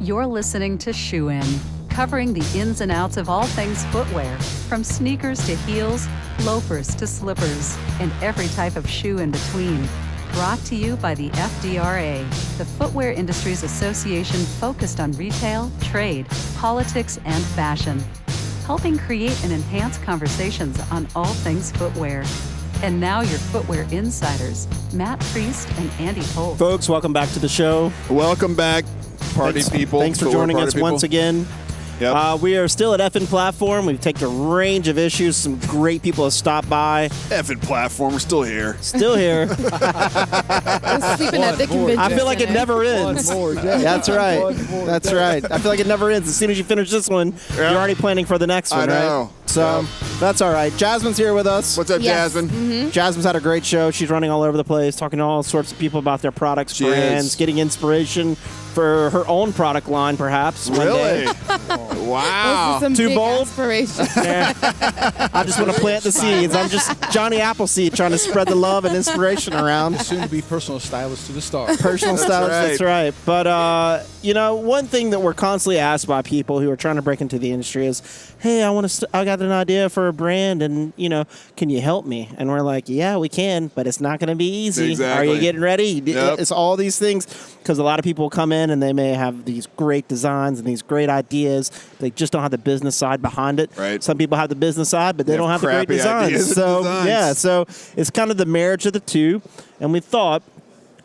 You're listening to Shoe In, covering the ins and outs of all things footwear, from sneakers to heels, loafers to slippers, and every type of shoe in between. Brought to you by the FDRA, the Footwear Industries Association focused on retail, trade, politics, and fashion, helping create and enhance conversations on all things footwear. And now your footwear insiders, Matt Priest and Andy Holt. Folks, welcome back to the show. Welcome back, party people. Thanks for joining us once again. Yep. We are still at Effin' Platform. We've taken a range of issues. Some great people have stopped by. Effin' Platform, we're still here. Still here. Sleeping at the convention. I feel like it never ends. That's right. That's right. I feel like it never ends. As soon as you finish this one, you're already planning for the next one, I know. right? So that's all right. Jasmine's here with us. What's up, Yes. Jasmine? Mm-hmm. Jasmine's had a great show. She's running all over the place, talking to all sorts of people about their products, She brands, is. getting inspiration for her own product line, perhaps. one Really? day. Wow. Those are some Too big bold? aspirations. I just want to plant the seeds. I'm just Johnny Appleseed trying to spread the love and inspiration around. Soon to be personal stylist to the stars. Personal stylist, right. that's right. But, one thing that we're constantly asked by people who are trying to break into the industry is, hey, I got an idea for a brand and, can you help me? And we're like, yeah, we can, but it's not going to be easy. Exactly. Are you getting ready? Yep. It's all these things because a lot of people come in and they may have these great designs and these great ideas. They just don't have the business side behind it. Right. Some people have the business side, but they don't have the great crappy designs. ideas and So, designs. yeah, so it's kind of the marriage of the two. And we thought,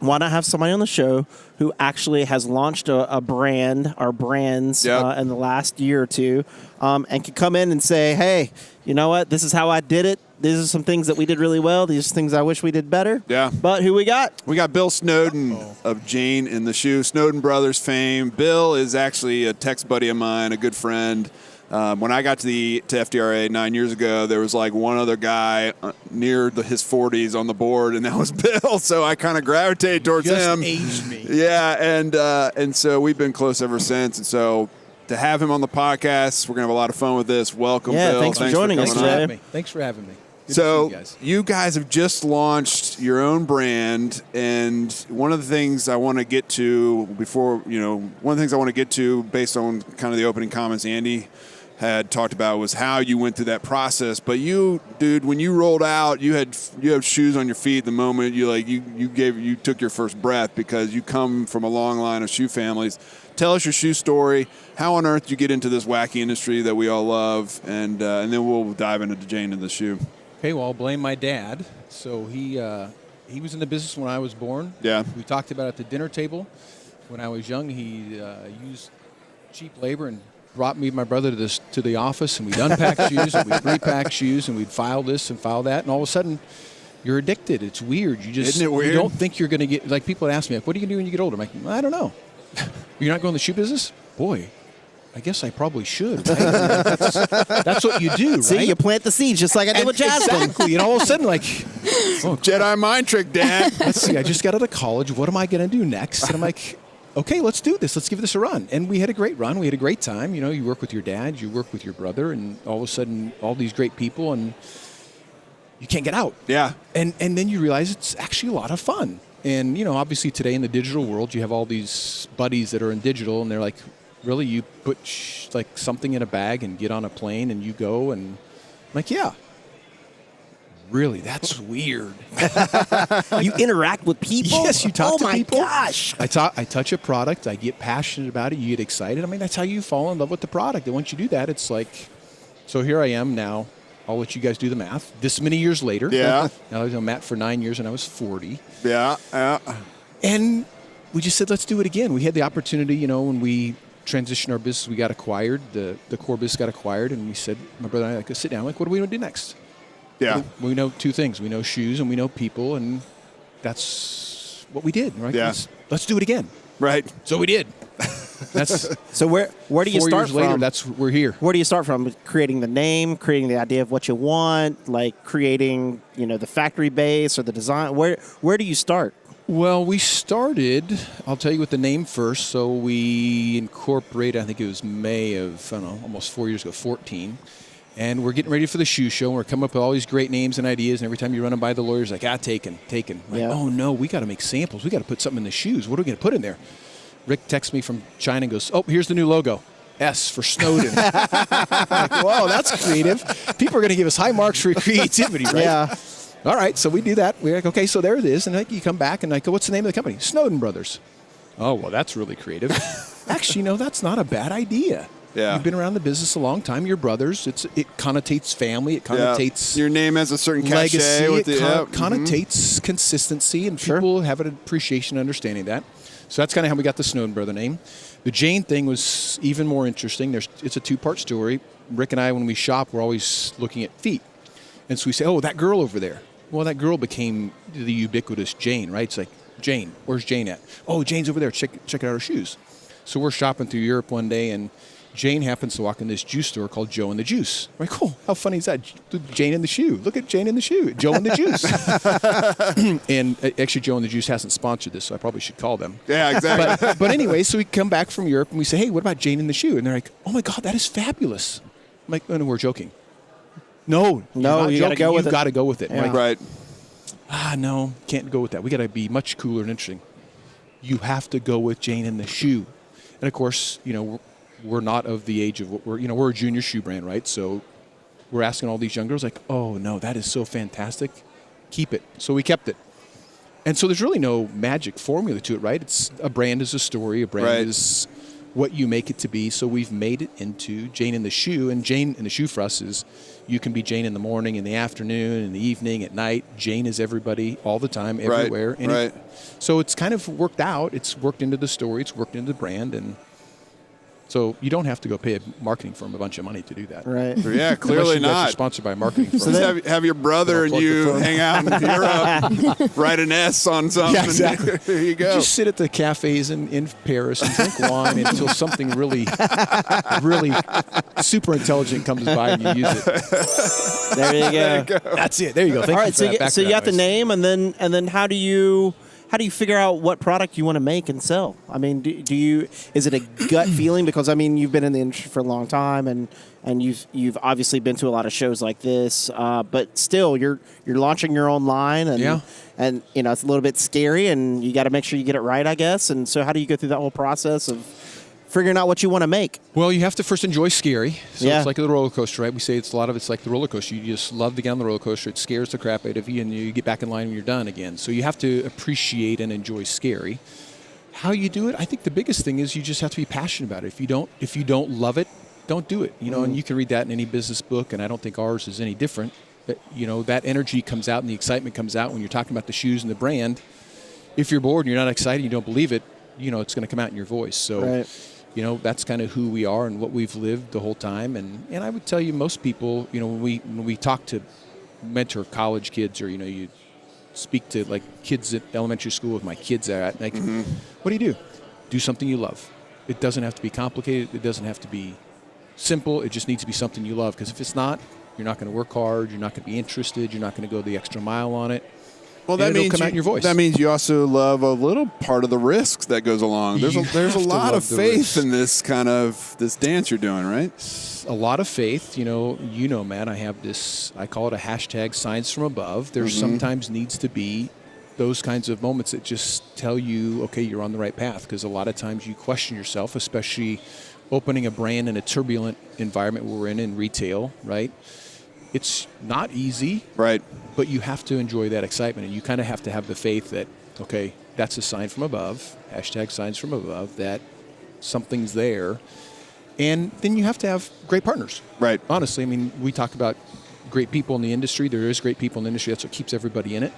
why not have somebody on the show who actually has launched a brand or brands Yep. in the last year or two and can come in and say, hey, you know what? This is how I did it. These are some things that we did really well. These are things I wish we did better. Yeah. But who we got? We got Bill Snowden of Jane in the Shoe, Snowden Brothers fame. Bill is actually a text buddy of mine, a good friend. When I got to FDRA 9 years ago, there was like one other guy near his 40s on the board, and that was Bill. So I kind of gravitated towards him. Aged me. Yeah, and so we've been close ever since. And so to have him on the podcast, we're gonna have a lot of fun with this. Welcome, Yeah, Bill. thanks for joining us coming on. today. Thanks for having me. Good So to see you guys have just launched your own brand, and one of the things I want to get to based on kind of the opening comments Andy had talked about was how you went through that process. But you, dude, when you rolled out, you had shoes on your feet the moment you took your first breath because you come from a long line of shoe families. Tell us your shoe story. How on earth did you get into this wacky industry that we all love, and then we'll dive into Jane and the shoe. Okay, well, I'll blame my dad. So he was in the business when I was born. Yeah. We talked about it at the dinner table. When I was young, he used cheap labor and brought me and my brother to the office, and we'd unpack shoes, and we'd repack shoes, and we'd file this and file that, and all of a sudden, you're addicted. It's weird. Isn't it weird? You don't think you're going to get, like people would ask me, like, what are you going to do when you get older? I'm like, I don't know. You're not going in the shoe business? Boy, I guess I probably should. Right? That's what you do, See, right? you plant the seeds just like I did with Jasmine. Exactly. And all of a sudden, like, Jedi mind trick, Dad. let's see, I just got out of college. What am I going to do next? And I'm like, okay, let's do this. Let's give this a run. And we had a great run. We had a great time. You work with your dad, you work with your brother, and all of a sudden, all these great people, and you can't get out. Yeah. And then you realize it's actually a lot of fun. And, obviously today in the digital world, you have all these buddies that are in digital, and they're like, really, you put something in a bag and get on a plane and you go, and I'm like, yeah. Really, that's weird. You interact with people? Yes, you talk to people. Oh, my gosh. I touch a product. I get passionate about it. You get excited. I mean, that's how you fall in love with the product. And once you do that, it's like, so here I am now. I'll let you guys do the math. This many years later. Yeah. Now, I was on Matt for 9 years, and I was 40. Yeah. And we just said, let's do it again. We had the opportunity, when we transitioned our business, we got acquired. The core business got acquired, and we said, my brother and I, sit down, what do we want to do next? Yeah. We know two things. We know shoes and we know people, and that's what we did. Right? Yeah. Let's do it again. Right. So we did. That's So where do you 4 start years from? later. We're here. Where do you start from? Creating the name, creating the idea of what you want, like creating, the factory base or the design. Where do you start? Well, we started, I'll tell you with the name first. So we incorporated, I think it was May of, almost 4 years ago, 14. And we're getting ready for the shoe show, and we're coming up with all these great names and ideas, and every time you run them by the lawyers, like, taken. Like, Yeah. oh, no, we got to make samples. We got to put something in the shoes. What are we going to put in there? Rick texts me from China and goes, "Oh, here's the new logo. S for Snowden." I'm like, whoa, that's creative. People are going to give us high marks for creativity, right? Yeah. All right, so we do that. We're like, okay, so there it is. And like, you come back and I go, what's the name of the company? Snowden Brothers. Oh, well, that's really creative. Actually, that's not a bad idea. Yeah. You've been around the business a long time. You're brothers. It connotates family. It connotates your name has a certain cachet. legacy. With It the, connotates consistency, and people have an appreciation, understanding of that. So that's kind of how we got the Snowden Brother name. The Jane thing was even more interesting. It's a two-part story. Rick and I, when we shop, we're always looking at feet. And so we say, oh, that girl over there. Well, that girl became the ubiquitous Jane, right? It's like, Jane, where's Jane at? Oh, Jane's over there. Check out her shoes. So we're shopping through Europe one day, and Jane happens to walk in this juice store called Joe and the Juice. I'm like, cool, how funny is that? Jane in the shoe. Look at Jane in the shoe. Joe and the Juice. And actually, Joe and the Juice hasn't sponsored this, so I probably should call them. Yeah, exactly. But anyway, so we come back from Europe, and we say, hey, what about Jane in the shoe? And they're like, oh, my God, that is fabulous. I'm like, oh, no, we're joking. No, you got to go with it. You've got to go with it. Yeah. Right. No, can't go with that. We got to be much cooler and interesting. You have to go with Jane in the shoe. And of course, we're not of the age of what we're a junior shoe brand, right? So we're asking all these young girls like, oh no, that is so fantastic. Keep it. So we kept it. And so there's really no magic formula to it, right? It's a brand is a story. A brand is what you make it to be. So we've made it into Jane in the shoe. And Jane in the shoe for us is you can be Jane in the morning, in the afternoon, in the evening, at night. Jane is everybody all the time, everywhere. Right. So it's kind of worked out. It's worked into the story. It's worked into the brand. And so you don't have to go pay a marketing firm a bunch of money to do that. Right. Yeah, clearly Unless you guys are not. sponsored by a marketing firm. So just have your brother and Plug the you phone. hang out in Europe, write an S on something. Yeah, exactly. There you go. Just sit at the cafes in Paris and drink wine until something really, really super intelligent comes by and you use it. There you go. That's it. There you go. Thank All you right, for so that you got the background, name, and then how do you figure out what product you want to make and sell? I mean, do you is it a gut feeling? Because I mean, you've been in the industry for a long time, and you've obviously been to a lot of shows like this, but still, you're launching your own line, and it's a little bit scary, and you got to make sure you get it right, I guess. And so, how do you go through that whole process of figuring out what you want to make? Well, you have to first enjoy scary. So Yeah. it's like the roller coaster, right? We say it's like the roller coaster. You just love to get on the roller coaster. It scares the crap out of you, and you get back in line when you're done again. So you have to appreciate and enjoy scary. How you do it, I think the biggest thing is you just have to be passionate about it. If you don't love it, don't do it. And you can read that in any business book, and I don't think ours is any different. But, that energy comes out and the excitement comes out when you're talking about the shoes and the brand. If you're bored and you're not excited, you don't believe it, it's going to come out in your voice. So. Right. That's kind of who we are and what we've lived the whole time. And I would tell you, most people, when we talk to mentor college kids, or you speak to like kids at elementary school with my kids at, like, what do? Do something you love. It doesn't have to be complicated. It doesn't have to be simple. It just needs to be something you love. Because if it's not, you're not going to work hard. You're not going to be interested. You're not going to go the extra mile on it. Well, that means come out in your voice. That means you also love a little part of the risks that goes along. There's a lot of faith in this kind of this dance you're doing, right? A lot of faith. Matt, I have this. I call it a hashtag signs from above. There sometimes needs to be those kinds of moments that just tell you, okay, you're on the right path. Because a lot of times you question yourself, especially opening a brand in a turbulent environment we're in retail, right? It's not easy, right? But you have to enjoy that excitement, and you kind of have to have the faith that, okay, that's a sign from above, hashtag signs from above, that something's there. And then you have to have great partners. Right. Honestly, I mean, we talk about great people in the industry. There is great people in the industry. That's what keeps everybody in it.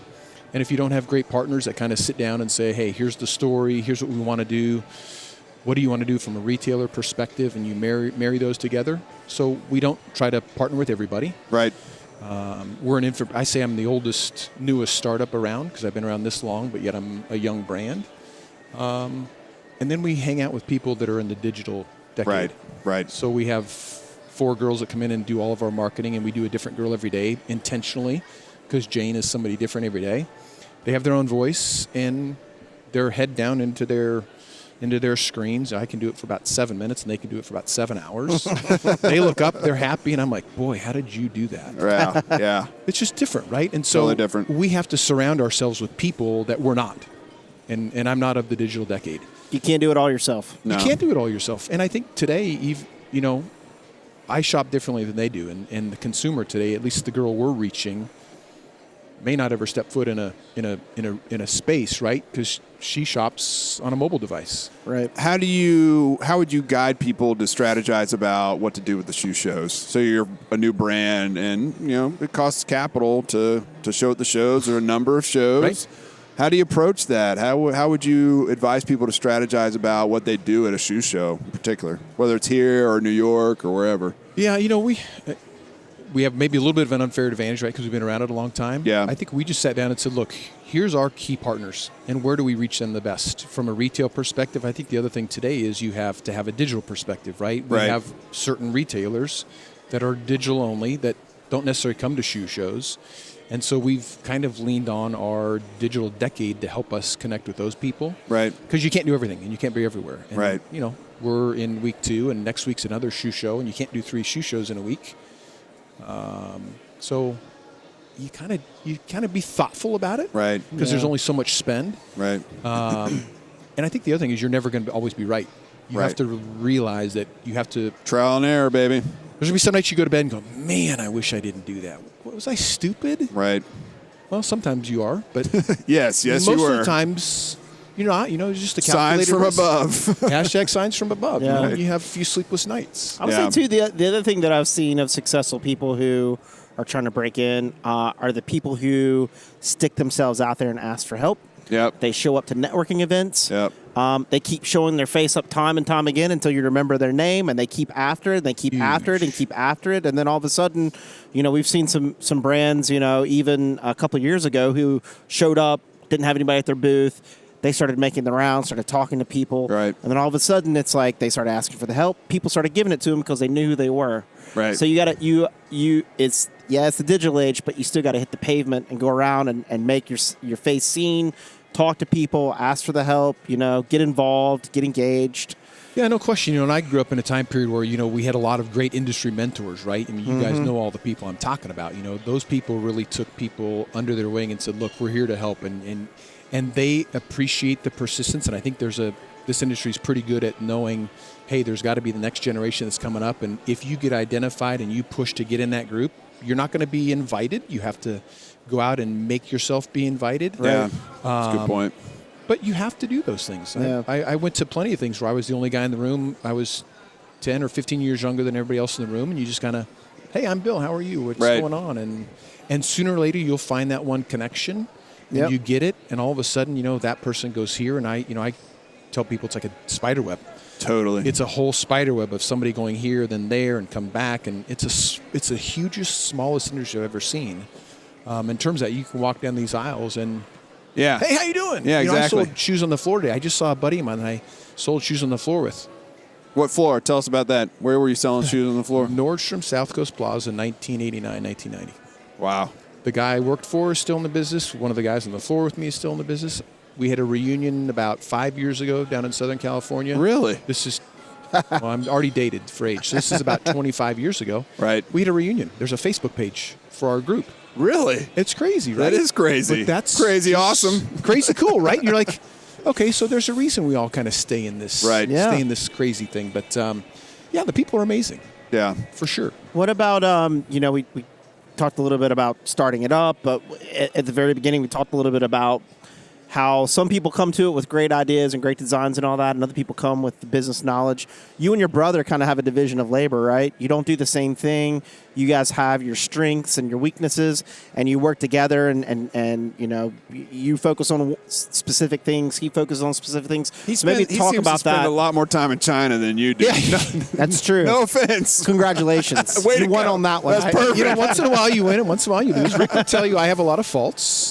And if you don't have great partners that kind of sit down and say, hey, here's the story, here's what we want to do, what do you want to do from a retailer perspective, and you marry those together. So we don't try to partner with everybody. Right. I say I'm the oldest, newest startup around because I've been around this long, but yet I'm a young brand. And then we hang out with people that are in the digital decade. Right. So we have 4 girls that come in and do all of our marketing, and we do a different girl every day intentionally because Jane is somebody different every day. They have their own voice, and they're head down into their screens. I can do it for about 7 minutes, and they can do it for about 7 hours. They look up, they're happy, and I'm like, boy, how did you do that? Yeah. It's just different, right? And so totally different. We have to surround ourselves with people that we're not. And I'm not of the digital decade. You can't do it all yourself. No. You can't do it all yourself. And I think today, I shop differently than they do, and the consumer today, at least the girl we're reaching, may not ever step foot in a space, right? Because she shops on a mobile device. Right. How would you guide people to strategize about what to do with the shoe shows? So you're a new brand, and it costs capital to show at the shows, or a number of shows. Right. How do you approach that? How would you advise people to strategize about what they do at a shoe show in particular, whether it's here or New York or wherever? Yeah, we have maybe a little bit of an unfair advantage, right, because we've been around it a long time. Yeah. I think we just sat down and said, look, here's our key partners, and where do we reach them the best? From a retail perspective, I think the other thing today is you have to have a digital perspective, right? We Right. have certain retailers that are digital only that don't necessarily come to shoe shows. And so we've kind of leaned on our digital decade to help us connect with those people. Right. Because you can't do everything, and you can't be everywhere. And, Right. We're in week 2, and next week's another shoe show, and you can't do 3 shoe shows in a week. So you kind of be thoughtful about it. Right. Because there's only so much spend. Right. And I think the other thing is you're never going to always be right. You have Right. to realize that you have to. Trial and error, baby. There's going to be some nights you go to bed and go, man, I wish I didn't do that. What, was I stupid? Right. Well, sometimes you are, but Yes, most you were. of the times you're not. It's just a Signs calculated from risk. above. Hashtag signs from above. Yeah. You have a few sleepless nights. I would Yeah. say, too, the other thing that I've seen of successful people who are trying to break in are the people who stick themselves out there and ask for help. Yep. They show up to networking events. Yep. They keep showing their face up time and time again until you remember their name, and they keep after it, and they keep after it, and keep after it, and then all of a sudden, we've seen some brands, even a couple of years ago, who showed up, didn't have anybody at their booth. They started making the rounds, started talking to people, Right. and then all of a sudden, it's like they started asking for the help. People started giving it to them because they knew who they were. Right. So you got to it's the digital age, but you still got to hit the pavement and go around and make your face seen. Talk to people, ask for the help, get involved, get engaged. Yeah, no question. And I grew up in a time period where, we had a lot of great industry mentors, right? I mean, you guys know all the people I'm talking about. Those people really took people under their wing and said, look, we're here to help. And they appreciate the persistence. And I think this industry is pretty good at knowing, hey, there's got to be the next generation that's coming up. And if you get identified and you push to get in that group, you're not going to be invited. You have to go out and make yourself be invited. Yeah. That's a good point. But you have to do those things. Yeah. I went to plenty of things where I was the only guy in the room. I was 10 or 15 years younger than everybody else in the room, and you just kind of, hey, I'm Bill. How are you? What's Right. going on? And sooner or later, you'll find that one connection, and Yep. you get it, and all of a sudden, that person goes here, and I tell people it's like a spider web. Totally. It's a whole spider web of somebody going here, then there, and come back, and it's the hugest, smallest industry I've ever seen. In terms of that, you can walk down these aisles and, Yeah. hey, how you doing? Yeah, exactly. I sold shoes on the floor today. I just saw a buddy of mine that I sold shoes on the floor with. What floor? Tell us about that. Where were you selling shoes on the floor? Nordstrom South Coast Plaza, 1989, 1990. Wow. The guy I worked for is still in the business. One of the guys on the floor with me is still in the business. We had a reunion about 5 years ago down in Southern California. Really? This is, well, I'm already dated for age. So this is about 25 years ago. Right. We had a reunion. There's a Facebook page for our group. Really? It's crazy, right? That is crazy. But that's crazy just awesome. Crazy cool, right? You're like, okay, so there's a reason we all kind of stay in this, Right. Yeah. stay in this crazy thing. But yeah, the people are amazing Yeah. for sure. What about, we talked a little bit about starting it up, but at the very beginning, we talked a little bit about how some people come to it with great ideas and great designs and all that, and other people come with the business knowledge. You and your brother kind of have a division of labor, right? You don't do the same thing. You guys have your strengths and your weaknesses, and you work together, and you focus on specific things. He focuses on specific things. So maybe he talk seems about to spend that. a lot more time in China than you do. That's true. No offense. Congratulations. Way to You won go. on that one. That's perfect. Once in a while you win and once in a while you lose. Rick will tell you I have a lot of faults.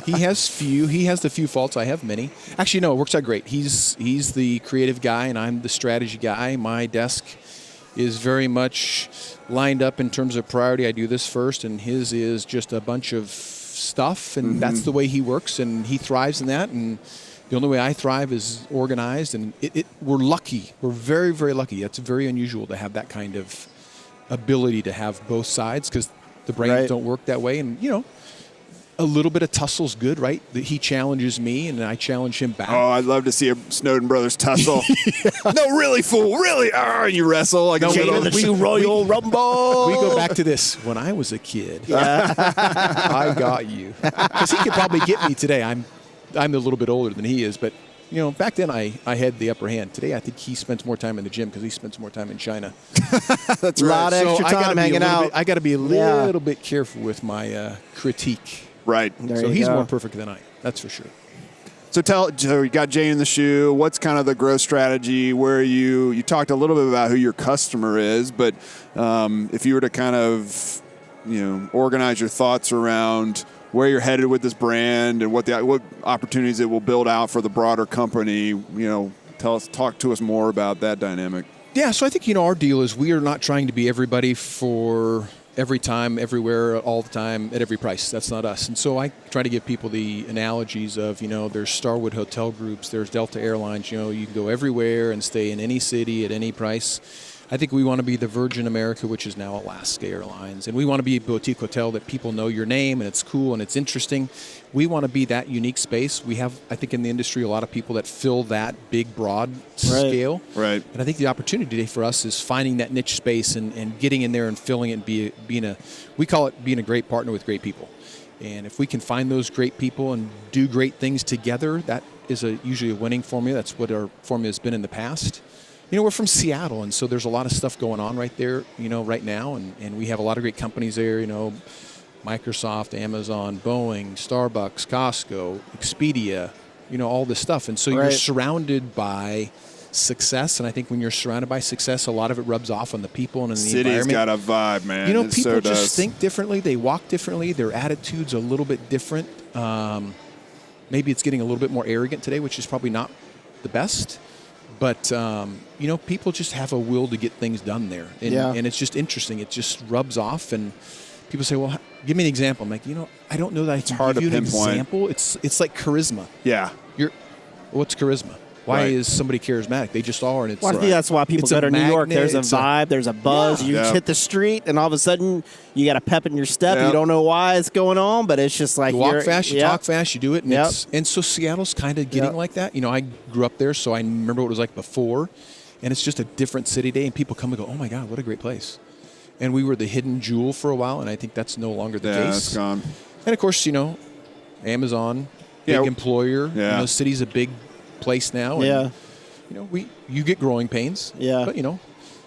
He has few. He has the few faults. I have many. Actually, no, it works out great. He's the creative guy and I'm the strategy guy. My desk is very much lined up in terms of priority. I do this first, and his is just a bunch of stuff, and that's the way he works, and he thrives in that. And the only way I thrive is organized, and we're lucky. We're very, very lucky. It's very unusual to have that kind of ability to have both sides because the brains Right. don't work that way. And, a little bit of tussle's good, right? That he challenges me and I challenge him back. Oh, I'd love to see a Snowden Brothers tussle. No, really, fool, really. You wrestle like a Jane little. in the Shoe Royal Rumble. We go back to this. When I was a kid, I got you. Because he could probably get me today. I'm a little bit older than he is, but back then I had the upper hand. Today I think he spends more time in the gym because he spends more time in China. That's right. A lot of extra time hanging out. I got to be a little bit careful with my critique. Right. So he's more perfect than I am. That's for sure. So you got Jane in the Shoe. What's kind of the growth strategy? Where you talked a little bit about who your customer is, but if you were to kind of organize your thoughts around where you're headed with this brand and what opportunities it will build out for the broader company, talk to us more about that dynamic. Yeah, so I think our deal is we are not trying to be everybody for every time, everywhere, all the time, at every price. That's not us. And so I try to give people the analogies of, there's Starwood Hotel Groups, there's Delta Airlines, you can go everywhere and stay in any city at any price. I think we want to be the Virgin America, which is now Alaska Airlines. And we want to be a boutique hotel that people know your name and it's cool and it's interesting. We want to be that unique space. We have, I think, in the industry, a lot of people that fill that big, broad scale. Right. And I think the opportunity today for us is finding that niche space and getting in there and filling it and we call it being a great partner with great people. And if we can find those great people and do great things together, that is usually a winning formula. That's what our formula has been in the past. We're from Seattle, and so there's a lot of stuff going on right there, right now, and we have a lot of great companies there, Microsoft, Amazon, Boeing, Starbucks, Costco, Expedia, all this stuff. And so you're surrounded by success, and I think when you're surrounded by success, a lot of it rubs off on the people and in the City's environment. got a vibe, man. People just think differently. They walk differently. Their attitude's a little bit different. Maybe it's getting a little bit more arrogant today, which is probably not the best. But, people just have a will to get things done there. And it's just interesting. It just rubs off. And people say, well, give me an example. I'm like, I don't know that I can hard give you to an pinpoint. example. It's like charisma. Yeah. What's charisma? Why is somebody charismatic? They just are. And it's, I think that's why people go to New York. There's a vibe. There's a buzz. You hit the street, and all of a sudden, you got a pep in your step. You don't know why it's going on, but it's just like you walk fast, you talk fast, you do it. And so Seattle's kind of getting like that. I grew up there, so I remember what it was like before. And it's just a different city today, and people come and go, oh, my God, what a great place. And we were the hidden jewel for a while, and I think that's no longer the case. Yeah, it's gone. And, of course, Amazon, big employer. The city's a big place now. And, you get growing pains. Yeah. But,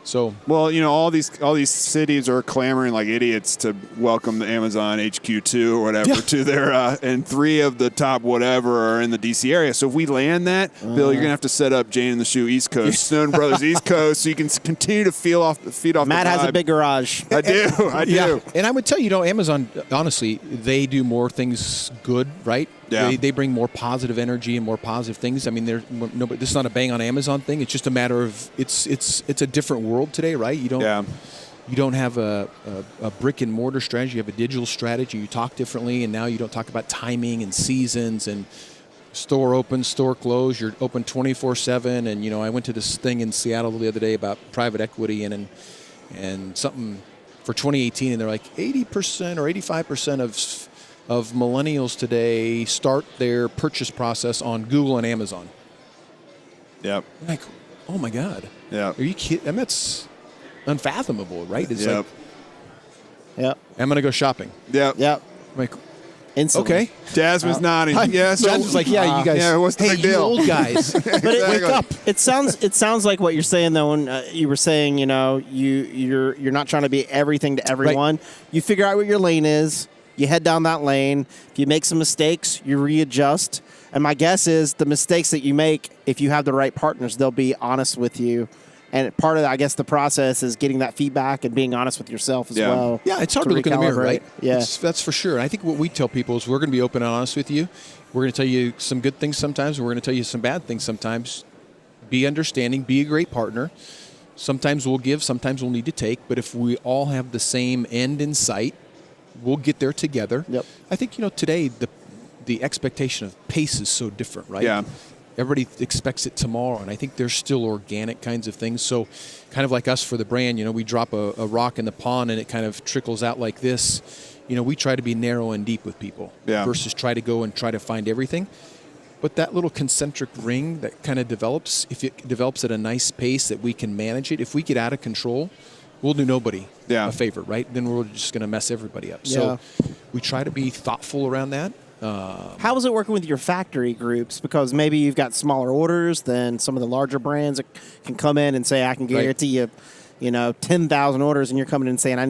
so. Well, all these cities are clamoring like idiots to welcome the Amazon HQ2 or whatever to their, and 3 of the top whatever are in the DC area. So if we land that, Bill, you're going to have to set up Jane in the Shoe East Coast, Snowden Brothers East Coast, so you can continue to feed off Matt the vibe. has a big garage. I do. Yeah. And I would tell you, Amazon, honestly, they do more things good, right? Yeah. They bring more positive energy and more positive things. I mean, this is not a bang on Amazon thing. It's just a matter of it's a different world today, right? You don't have a brick and mortar strategy. You have a digital strategy. You talk differently, and now you don't talk about timing and seasons and store open, store close. You're open 24/7. And I went to this thing in Seattle the other day about private equity and something for 2018, and they're like 80% or 85% of millennials today start their purchase process on Google and Amazon. Yep. I'm like, oh my God. Yeah. Are you kidding? I mean, that's unfathomable, right? It's like, Yep. I'm going to go shopping. Yep. Yep. I'm like, Instantly. okay. Jasmine's nodding. Yeah. So Jasmine's like, yeah, you guys. Yeah, what's the hey, big you deal? old guys. But wake up. It sounds like what you're saying though. When you were saying, you're not trying to be everything to everyone. Right. You figure out what your lane is. You head down that lane. If you make some mistakes, you readjust. And my guess is the mistakes that you make, if you have the right partners, they'll be honest with you. And part of, I guess, the process is getting that feedback and being honest with yourself as well. Yeah, it's hard to look in the mirror, right? Yeah. That's for sure. And I think what we tell people is we're going to be open and honest with you. We're going to tell you some good things sometimes, and we're going to tell you some bad things sometimes. Be understanding. Be a great partner. Sometimes we'll give, sometimes we'll need to take. But if we all have the same end in sight, we'll get there together. Yep. I think, today the expectation of pace is so different, right? Yeah. Everybody expects it tomorrow, and I think there's still organic kinds of things. So kind of like us for the brand, we drop a rock in the pond and it kind of trickles out like this. We try to be narrow and deep with people versus try to go and try to find everything. But that little concentric ring that kind of develops, if it develops at a nice pace that we can manage it, if we get out of control, we'll do nobody a favor, right? Then we're just going to mess everybody up. So we try to be thoughtful around that. How is it working with your factory groups? Because maybe you've got smaller orders than some of the larger brands that can come in and say, I can guarantee you, 10,000 orders, and you're coming in and saying, I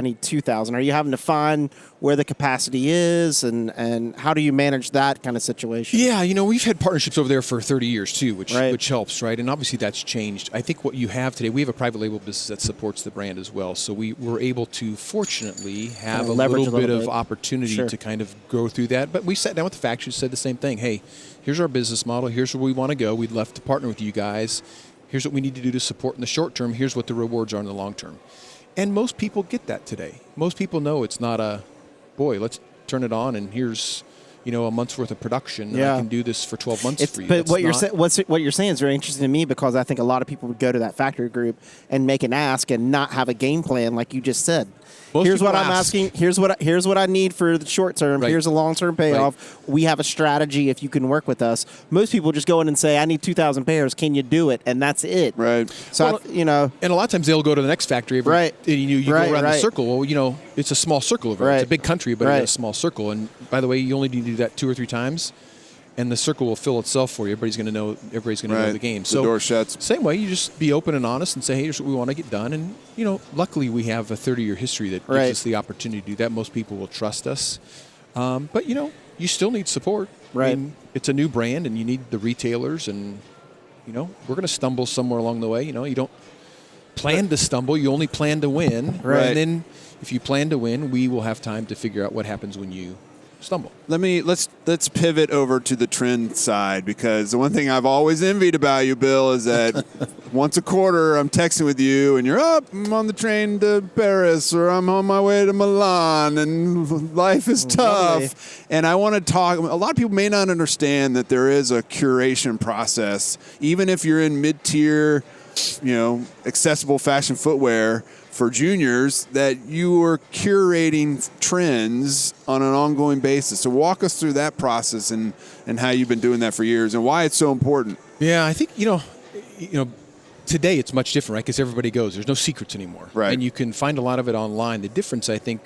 need 2,000. Are you having to find where the capacity is, and how do you manage that kind of situation? Yeah, we've had partnerships over there for 30 years too, which helps, right? And obviously that's changed. I think what you have today, we have a private label business that supports the brand as well. So we were able to, fortunately, have a little bit of opportunity to kind of go through that. But we sat down with the factory, said the same thing. Hey, here's our business model. Here's where we want to go. We'd love to partner with you guys. Here's what we need to do to support in the short term. Here's what the rewards are in the long term. And most people get that today. Most people know it's not let's turn it on and here's, a month's worth of production. And I can do this for 12 months for you. But what you're saying is very interesting to me, because I think a lot of people would go to that factory group and make an ask and not have a game plan like you just said. Here's what I'm asking. Here's what I need for the short term. Here's a long term payoff. We have a strategy if you can work with us. Most people just go in and say, I need 2,000 pairs. Can you do it? And that's it. Right. So and a lot of times they'll go to the next factory. And you go around the circle. Well, it's a small circle over there. It's a big country, but it's a small circle. And by the way, you only need to do that 2 or 3 times, and the circle will fill itself for you. Everybody's going to know the game. So the door shuts. Same way, you just be open and honest and say, hey, here's what we want to get done. And, luckily we have a 30-year history that gives us the opportunity to do that. Most people will trust us. But, you still need support. Right. I mean, it's a new brand, and you need the retailers. And, we're going to stumble somewhere along the way. You don't plan to stumble. You only plan to win. Right. And then if you plan to win, we will have time to figure out what happens when you stumble. Let's pivot over to the trend side, because the one thing I've always envied about you, Bill, is that once a quarter I'm texting with you and you're I'm on the train to Paris, or I'm on my way to Milan, and life is tough. Lovely. And I want to talk. A lot of people may not understand that there is a curation process, even if you're in mid-tier, accessible fashion footwear for juniors, that you are curating trends on an ongoing basis. So walk us through that process and how you've been doing that for years and why it's so important. Yeah, I think, today it's much different, right? Because everybody goes. There's no secrets anymore. Right. And you can find a lot of it online. The difference, I think,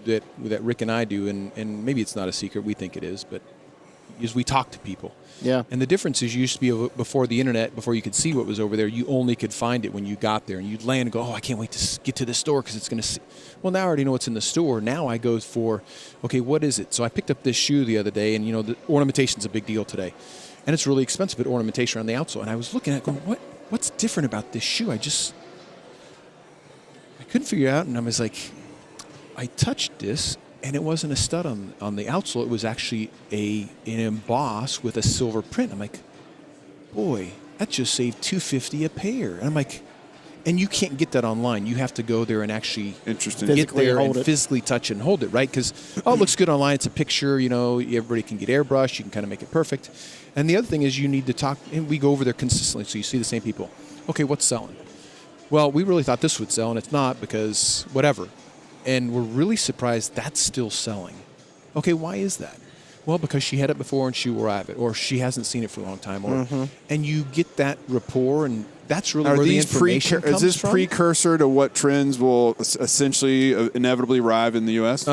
that Rick and I do, and maybe it's not a secret, we think it is, but is we talk to people. Yeah. And the difference is, you used to be before the internet, before you could see what was over there, you only could find it when you got there, and you'd land and go, I can't wait to get to the store because it's going to see. Well, now I already know what's in the store. Now I go for, okay, what is it? So I picked up this shoe the other day, and the ornamentation's a big deal today. And it's really expensive, but ornamentation around the outsole. And I was looking at it going, what's different about this shoe? I couldn't figure it out, and I was like, I touched this, and it wasn't a stud on the outsole. It was actually an emboss with a silver print. I'm like, boy, that just saved $250 a pair. And I'm like, and you can't get that online. You have to go there and actually get there and physically touch and hold it, right? Because, it looks good online. It's a picture, everybody can get airbrushed. You can kind of make it perfect. And the other thing is, you need to talk, and we go over there consistently, so you see the same people. Okay, what's selling? Well, we really thought this would sell, and it's not, because whatever. And we're really surprised that's still selling. Okay, why is that? Well, because she had it before and she will have it, or she hasn't seen it for a long time, and you get that rapport, and that's really where the information comes from. Is this precursor to what trends will essentially inevitably arrive in the U.S.?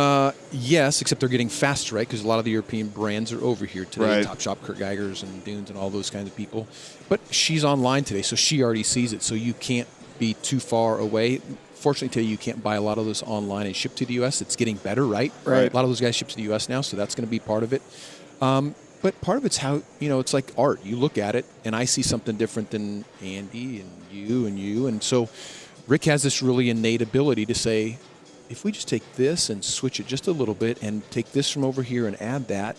Yes, except they're getting faster, right? Because a lot of the European brands are over here today. Right. Topshop, Kurt Geigers, and Dunes, and all those kinds of people. But she's online today, so she already sees it, so you can't be too far away. Fortunately, today you can't buy a lot of this online and ship to the U.S. It's getting better, right? Right. A lot of those guys ship to the U.S. now, so that's going to be part of it. But part of it's how, it's like art. You look at it, and I see something different than Andy and you. And so Rick has this really innate ability to say, if we just take this and switch it just a little bit and take this from over here and add that,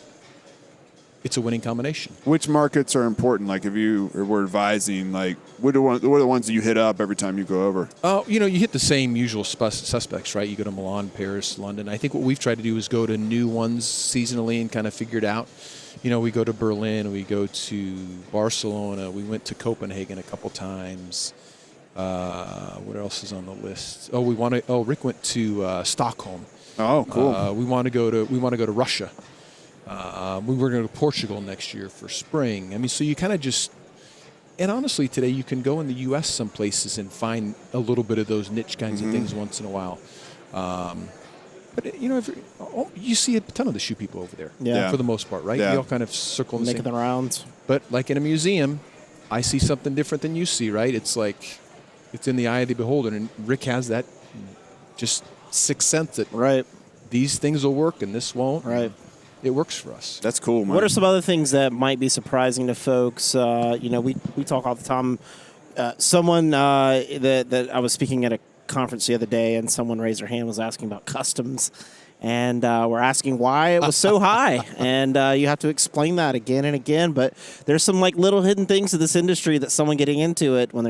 it's a winning combination. Which markets are important? Like, if you were advising, like, what are the ones that you hit up every time you go over? You hit the same usual suspects, right? You go to Milan, Paris, London. I think what we've tried to do is go to new ones seasonally and kind of figure it out. we go to Berlin, we go to Barcelona, we went to Copenhagen a couple times. What else is on the list? Rick went to Stockholm. Oh, cool. We want to go to Russia. We were going to Portugal next year for spring. I mean, so you kind of just, and honestly, today you can go in the U.S. some places and find a little bit of those niche kinds of things once in a while. But you see a ton of the shoe people over there, for the most part, right? Yeah. You all kind of circle Making the rounds. But like in a museum, I see something different than you see, right? It's like it's in the eye of the beholder, and Rick has that just sixth sense that these things will work and this won't. Right. It works for us. That's cool, man. What are some other things that might be surprising to folks? We talk all the time. Someone that I was speaking at a conference the other day, and someone raised their hand, was asking about customs. And we're asking why it was so high. And you have to explain that again and again. But there's some like little hidden things to this industry that someone getting into it when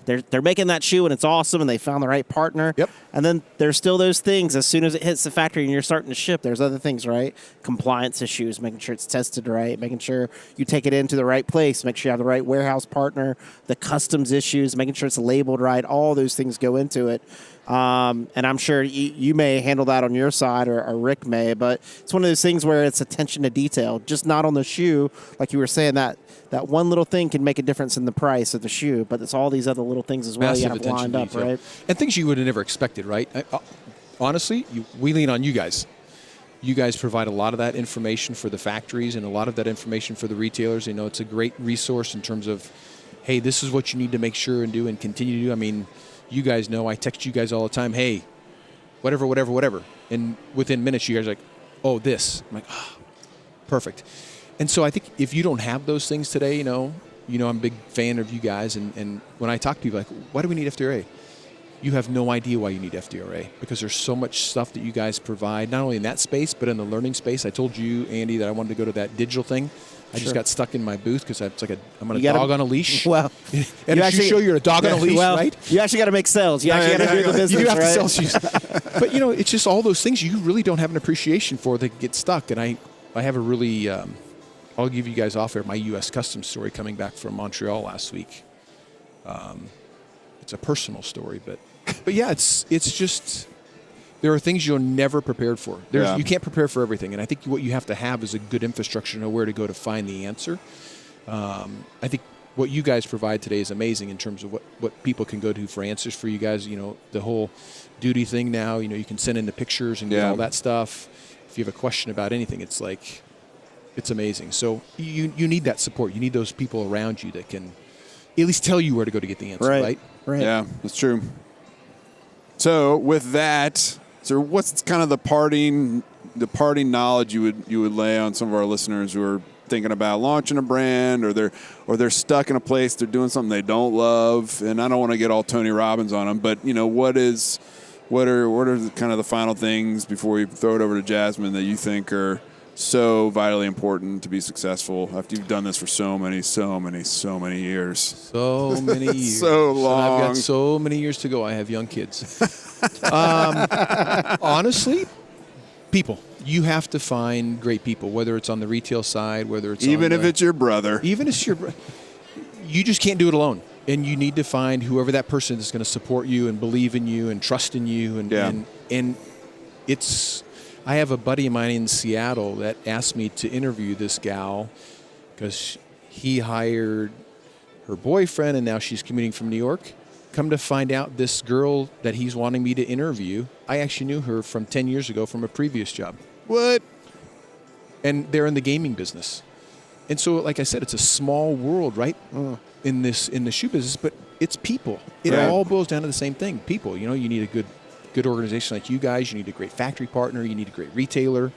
they're making that shoe and it's awesome and they found the right partner. Yep. And then there's still those things as soon as it hits the factory and you're starting to ship. There's other things, right? Compliance issues, making sure it's tested right, making sure you take it into the right place, make sure you have the right warehouse partner, the customs issues, making sure it's labeled right. All those things go into it. And I'm sure you may handle that on your side, or Rick may, but it's one of those things where it's attention to detail, just not on the shoe. Like you were saying, that one little thing can make a difference in the price of the shoe, but it's all these other little things as well. Massive You have to attention lined up, to detail. right? And things you would have never expected, right? Honestly, we lean on you guys. You guys provide a lot of that information for the factories and a lot of that information for the retailers. It's a great resource in terms of, hey, this is what you need to make sure and do and continue to do. I mean, you guys know I text you guys all the time, hey, whatever. And within minutes, you guys are like, oh, this. I'm like, perfect. And so I think if you don't have those things today, I'm a big fan of you guys. And when I talk to people, like, why do we need FDRA? You have no idea why you need FDRA, because there's so much stuff that you guys provide, not only in that space, but in the learning space. I told you, Andy, that I wanted to go to that digital thing. I just got stuck in my booth because I'm on a dog on a leash. Well, and a shoe show, you're a dog on a leash, right? You actually got to make sales. You actually got to do the business, You do have right? to sell shoes. But, it's just all those things you really don't have an appreciation for that get stuck. And I have a really, I'll give you guys off air my U.S. Customs story coming back from Montreal last week. It's a personal story, but yeah, it's just... There are things you're never prepared for. You can't prepare for everything. And I think what you have to have is a good infrastructure to know where to go to find the answer. I think what you guys provide today is amazing in terms of what people can go to for answers for you guys. The whole duty thing now, you can send in the pictures and get all that stuff. If you have a question about anything, it's amazing. So you need that support. You need those people around you that can at least tell you where to go to get the answer, right? Yeah, that's true. So with that... So what's kind of the parting knowledge you would lay on some of our listeners who are thinking about launching a brand, or they're stuck in a place, they're doing something they don't love, and I don't want to get all Tony Robbins on them, but what are kind of the final things before we throw it over to Jasmine that you think are so vitally important to be successful after you've done this for so many years? So many years. So long. And I've got so many years to go. I have young kids. Honestly, people. You have to find great people, whether it's on the retail side, whether it's even if it's your brother. Even if it's your brother. You just can't do it alone. And you need to find whoever that person is going to support you and believe in you and trust in you. And it's... I have a buddy of mine in Seattle that asked me to interview this gal because he hired her boyfriend, and now she's commuting from New York. Come to find out, this girl that he's wanting me to interview, I actually knew her from 10 years ago from a previous job. What? And they're in the gaming business. And so, like I said, it's a small world, right? In the shoe business, but it's people. It all boils down to the same thing. People. You need a good organization like you guys. You need a great factory partner. You need a great retailer.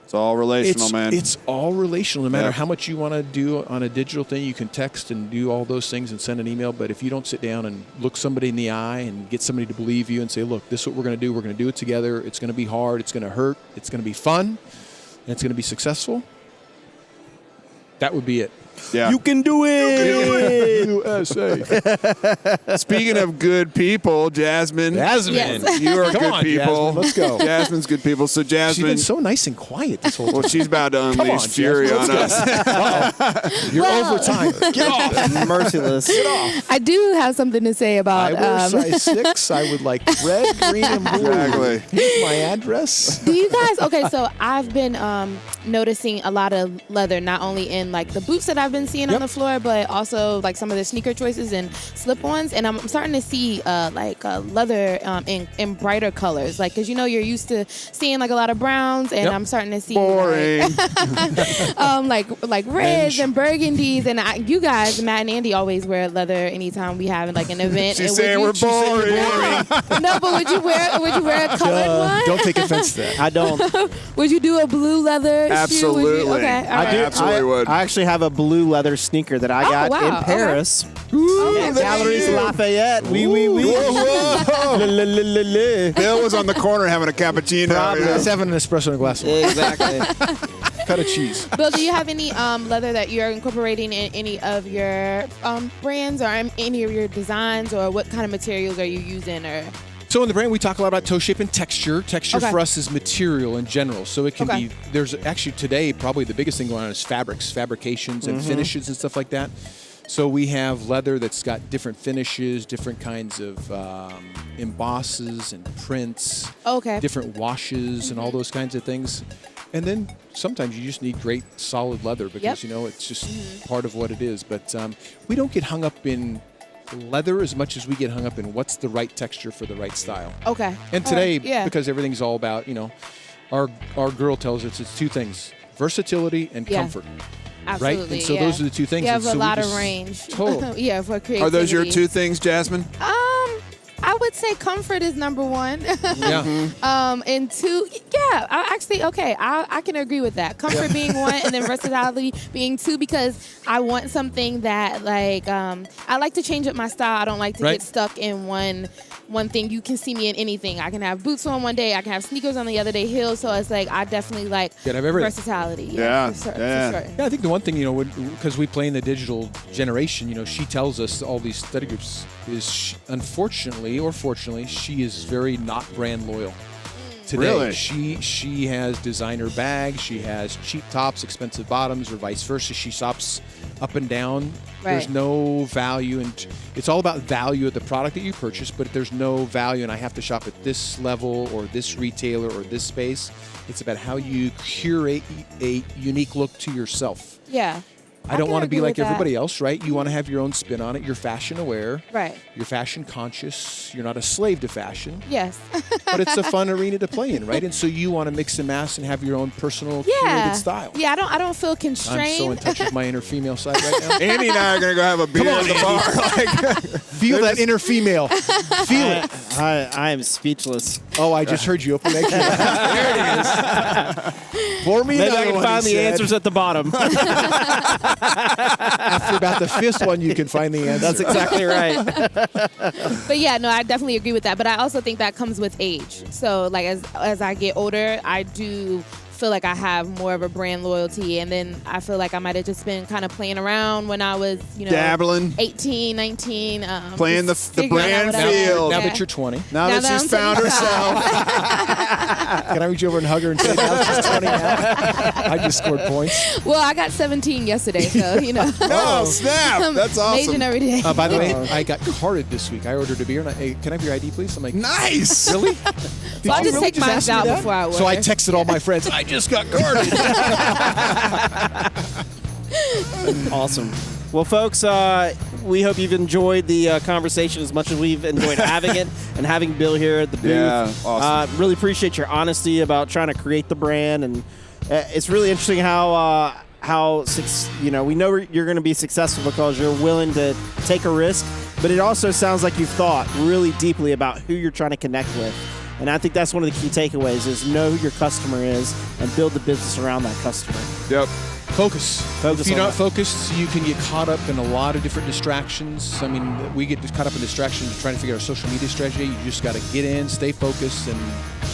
It's all relational, man. It's all relational. No matter how much you want to do on a digital thing, you can text and do all those things and send an email. But if you don't sit down and look somebody in the eye and get somebody to believe you and say, look, this is what we're going to do. We're going to do it together. It's going to be hard. It's going to hurt. It's going to be fun. And it's going to be successful. That would be it. Yeah. You can do it. USA. Speaking of good people, Jasmine. Yes. You are Come good on, people. Jasmine, let's go. Jasmine's good people. So She's Jasmine. been so nice and quiet this whole time. Well, she's about to Come unleash on, fury on Jasmine, us. You're Well- overtime. Get off. Merciless. I do have something to say about. I wear size 6. I would like red, green, and blue. Exactly. Here's my address. Do you guys? Okay, so I've been noticing a lot of leather, not only in like the boots that I've been seeing on the floor, but also like some of the sneaker choices and slip-ons. And I'm starting to see leather in brighter colors, like because you're used to seeing like a lot of browns, and I'm starting to see Boring. like reds and burgundies. And you guys, Matt and Andy, always wear leather anytime we have like an event. She's And saying we're would you- boring. No, but would you wear a colored one? Don't take offense to that. I don't. Would you do a blue leather shoe? Absolutely. Would you? Okay, all I right. do. Absolutely would. I actually have a blue leather sneaker that I got wow, in okay. Paris. Ooh, At there Galeries you- Lafayette. Oui, oui, oui. Whoa. Le, le, le, le, le. Bill was on the corner having a cappuccino. Probably. Let's have an espresso and a glass of wine. Exactly. Cut of cheese. Bill, do you have any leather that you're incorporating in any of your brands or any of your designs, or what kind of materials are you using? Or So in the brand, we talk a lot about toe shape and texture. Texture Okay. for us is material in general. So it can Okay. be, there's actually today, probably the biggest thing going on is fabrics, fabrications, and finishes and stuff like that. So we have leather that's got different finishes, different kinds of embosses and prints, okay, different washes and all those kinds of things. And then sometimes you just need great solid leather because, it's just part of what it is. But we don't get hung up in leather as much as we get hung up in what's the right texture for the right style. okay. And All today, right, yeah. because everything's all about, our girl tells us it's two things: versatility and Yeah. comfort. Absolutely, Right? And so yeah. those are the two things. You have and so a we lot of just- range. Totally. Yeah, for creativity. Are those your two things, Jasmine? I would say comfort is number one. Yeah. And two, yeah, I can agree with that. Comfort being one, and then versatility being two, because I want something that I like to change up my style. I don't like to Right. get stuck in one thing. You can see me in anything. I can have boots on one day. I can have sneakers on the other day, heels. So it's like I definitely like Gotta have everything. versatility. Yeah, for sure, yeah. For sure. Yeah, I think the one thing, because we play in the digital generation, she tells us all these study groups is unfortunately or fortunately, she is very not brand loyal. Today, Really? she has designer bags, she has cheap tops, expensive bottoms, or vice versa. She shops up and down. There's Right. no value, and it's all about value of the product that you purchase, but there's no value, and I have to shop at this level or this retailer or this space. It's about how you curate a unique look to yourself. Yeah. I don't can want to be agree like with that. everybody else, right? You want to have your own spin on it. You're fashion aware. Right. You're fashion conscious. You're not a slave to fashion. Yes. But it's a fun arena to play in, right? And so you want to mix and match and have your own personal Yeah. curated style. Yeah. I don't feel I'm constrained. so in touch with my inner female side right now. Andy and I are gonna go have a beer on, at the bar. Feel that inner female. Feel it. I am speechless. Oh, I just heard you open that can. There it is. Pour me Maybe another I can one, find he the said. answers at the bottom. After about the fifth one, you can find the answer. That's exactly right. But yeah, no, I definitely agree with that. But I also think that comes with age. So like as I get older, I do feel like I have more of a brand loyalty, and then I feel like I might have just been kind of playing around when I was, Dabbling. 18, 19. Playing just the figuring out brand what I wanted. field. Now Yeah. that you're 20, Now Now that that she's I'm found 25. herself. can I reach over and hug her and say, now she's 20 now? I just scored points. Well, I got 17 yesterday, so Oh, snap. That's awesome. Aging every day. By the way, I got carded this week. I ordered a beer, and hey, can I have your ID, please? I'm like, Nice. really? So I just take mine ask me out that? before I order. So I texted all my friends, I just got carded. Awesome. Well, folks, we hope you've enjoyed the conversation as much as we've enjoyed having it and having Bill here at the booth. Yeah, awesome. Really appreciate your honesty about trying to create the brand, and it's really interesting how we know you're going to be successful because you're willing to take a risk, but it also sounds like you've thought really deeply about who you're trying to connect with. And I think that's one of the key takeaways is know who your customer is and build the business around that customer. Yep. Focus. Focus If you're on not that. focused, you can get caught up in a lot of different distractions. I mean, we get caught up in distractions trying to figure out a social media strategy. You just got to get in, stay focused, and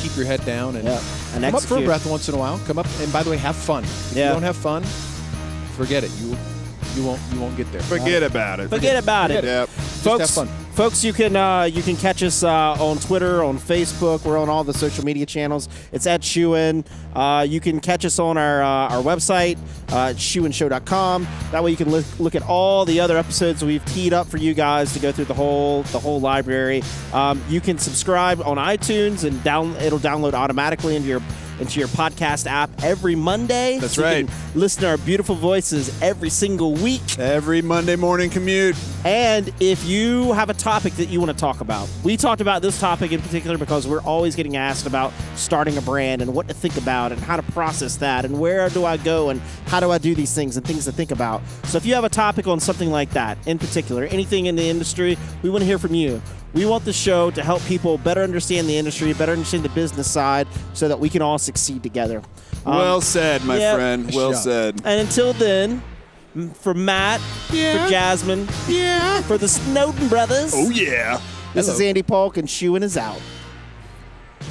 keep your head down. And Yeah. And come up for a execute. breath once in a while. Come up, and by the way, have fun. If Yeah. you don't have fun, forget it. you won't get there. Forget about it. Forget about it. Yep. Folks, have fun. Folks, you can catch us on Twitter, on Facebook. We're on all the social media channels. It's at Shoein. You can catch us on our website, shoeinshow.com. That way you can look at all the other episodes we've teed up for you guys to go through the whole library. You can subscribe on iTunes and it'll download automatically into your podcast app every Monday. That's so right. You can listen to our beautiful voices every single week. Every Monday morning commute. And if you have a topic that you want to talk about, we talked about this topic in particular because we're always getting asked about starting a brand and what to think about and how to process that and where do I go and how do I do these things and things to think about. So if you have a topic on something like that in particular, anything in the industry, we want to hear from you. We want the show to help people better understand the industry, better understand the business side so that we can all succeed together. Well said, my friend. Well said. And until then, for Matt, for Jasmine, for the Snowden brothers. Oh, yeah. This is Andy Polk, and Shoein is out.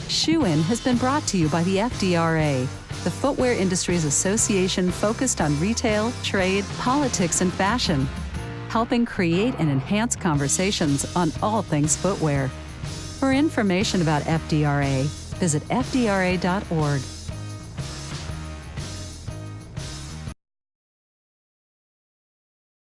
Shoein has been brought to you by the FDRA, the Footwear Industries Association focused on retail, trade, politics, and fashion, helping create and enhance conversations on all things footwear. For information about FDRA, visit fdra.org.